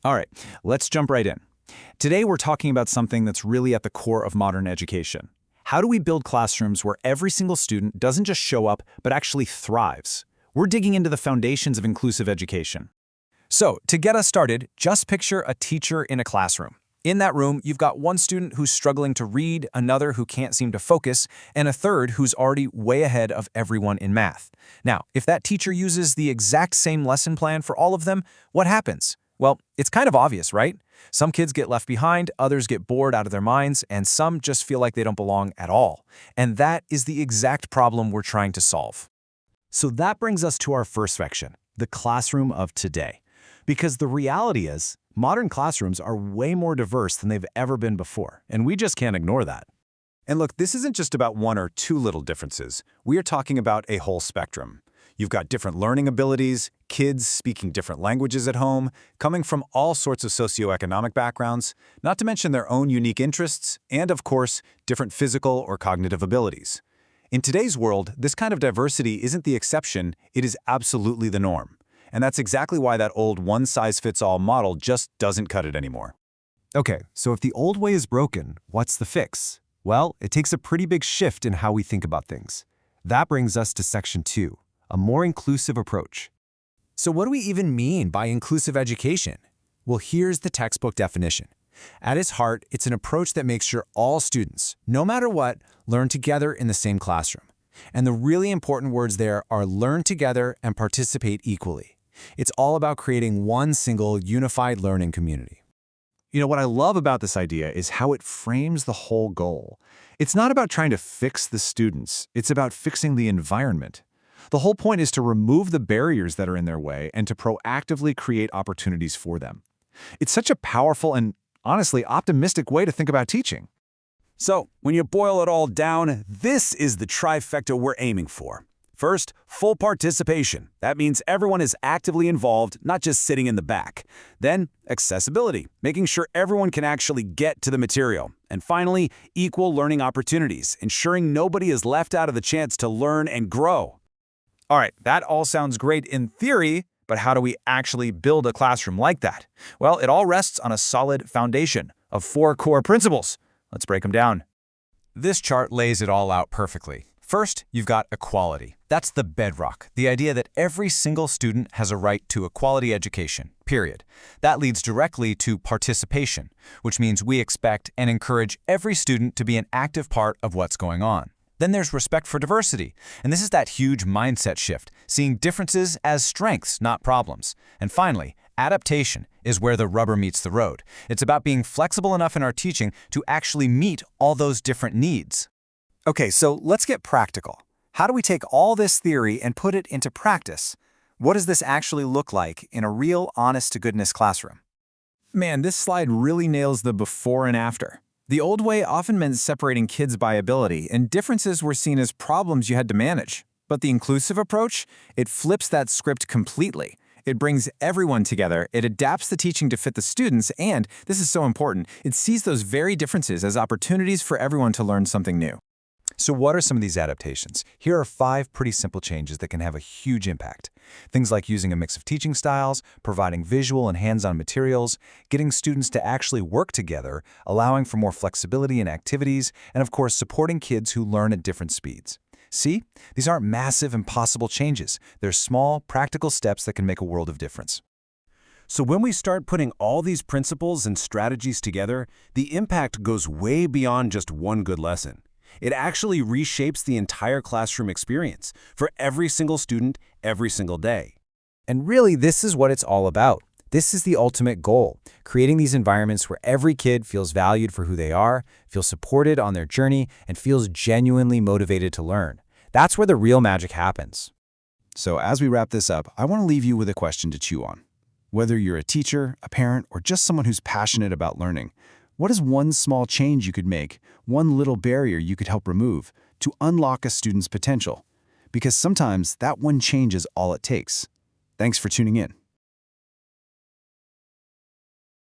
All right, let's jump right in. Today we're talking about something that's really at the core of modern education. How do we build classrooms where every single student doesn't just show up, but actually thrives? We're digging into the foundations of inclusive education. So, to get us started, just picture a teacher in a classroom. In that room, you've got one student who's struggling to read, another who can't seem to focus, and a third who's already way ahead of everyone in math. Now, if that teacher uses the exact same lesson plan for all of them, what happens? Well, it's kind of obvious, right? Some kids get left behind, others get bored out of their minds, and some just feel like they don't belong at all. And that is the exact problem we're trying to solve. So that brings us to our first section, the classroom of today. Because the reality is, modern classrooms are way more diverse than they've ever been before, and we just can't ignore that. And look, this isn't just about one or two little differences. We are talking about a whole spectrum. You've got different learning abilities, kids speaking different languages at home, coming from all sorts of socioeconomic backgrounds, not to mention their own unique interests, and of course, different physical or cognitive abilities. In today's world, this kind of diversity isn't the exception, it is absolutely the norm. And that's exactly why that old one-size-fits-all model just doesn't cut it anymore. Okay, so if the old way is broken, what's the fix? Well, it takes a pretty big shift in how we think about things. That brings us to Section 2, a more inclusive approach. So what do we even mean by inclusive education? Well, here's the textbook definition. At its heart, it's an approach that makes sure all students, no matter what, learn together in the same classroom. And the really important words there are learn together and participate equally. It's all about creating one single unified learning community. You know, what I love about this idea is how it frames the whole goal. It's not about trying to fix the students, it's about fixing the environment. The whole point is to remove the barriers that are in their way and to proactively create opportunities for them. It's such a powerful and, honestly, optimistic way to think about teaching. So, when you boil it all down, this is the trifecta we're aiming for. First, full participation. That means everyone is actively involved, not just sitting in the back. Then, accessibility, making sure everyone can actually get to the material. And finally, equal learning opportunities, ensuring nobody is left out of the chance to learn and grow. All right, that all sounds great in theory, but how do we actually build a classroom like that? Well, it all rests on a solid foundation of 4 core principles. Let's break them down. This chart lays it all out perfectly. First, you've got equality. That's the bedrock, the idea that every single student has a right to a quality education, period. That leads directly to participation, which means we expect and encourage every student to be an active part of what's going on. Then there's respect for diversity, and this is that huge mindset shift, seeing differences as strengths, not problems. And finally, adaptation is where the rubber meets the road. It's about being flexible enough in our teaching to actually meet all those different needs. Okay, so let's get practical. How do we take all this theory and put it into practice? What does this actually look like in a real, honest-to-goodness classroom? Man, this slide really nails the before and after. The old way often meant separating kids by ability, and differences were seen as problems you had to manage. But the inclusive approach, it flips that script completely. It brings everyone together, it adapts the teaching to fit the students, and, this is so important, it sees those very differences as opportunities for everyone to learn something new. So what are some of these adaptations? Here are 5 pretty simple changes that can have a huge impact. Things like using a mix of teaching styles, providing visual and hands-on materials, getting students to actually work together, allowing for more flexibility in activities, and of course, supporting kids who learn at different speeds. See? These aren't massive, impossible changes. They're small, practical steps that can make a world of difference. So when we start putting all these principles and strategies together, the impact goes way beyond just one good lesson. It actually reshapes the entire classroom experience for every single student, every single day. And really, this is what it's all about. This is the ultimate goal, creating these environments where every kid feels valued for who they are, feels supported on their journey, and feels genuinely motivated to learn. That's where the real magic happens. So as we wrap this up, I want to leave you with a question to chew on. Whether you're a teacher, a parent, or just someone who's passionate about learning, what is one small change you could make, one little barrier you could help remove to unlock a student's potential? Because sometimes that one change is all it takes. Thanks for tuning in.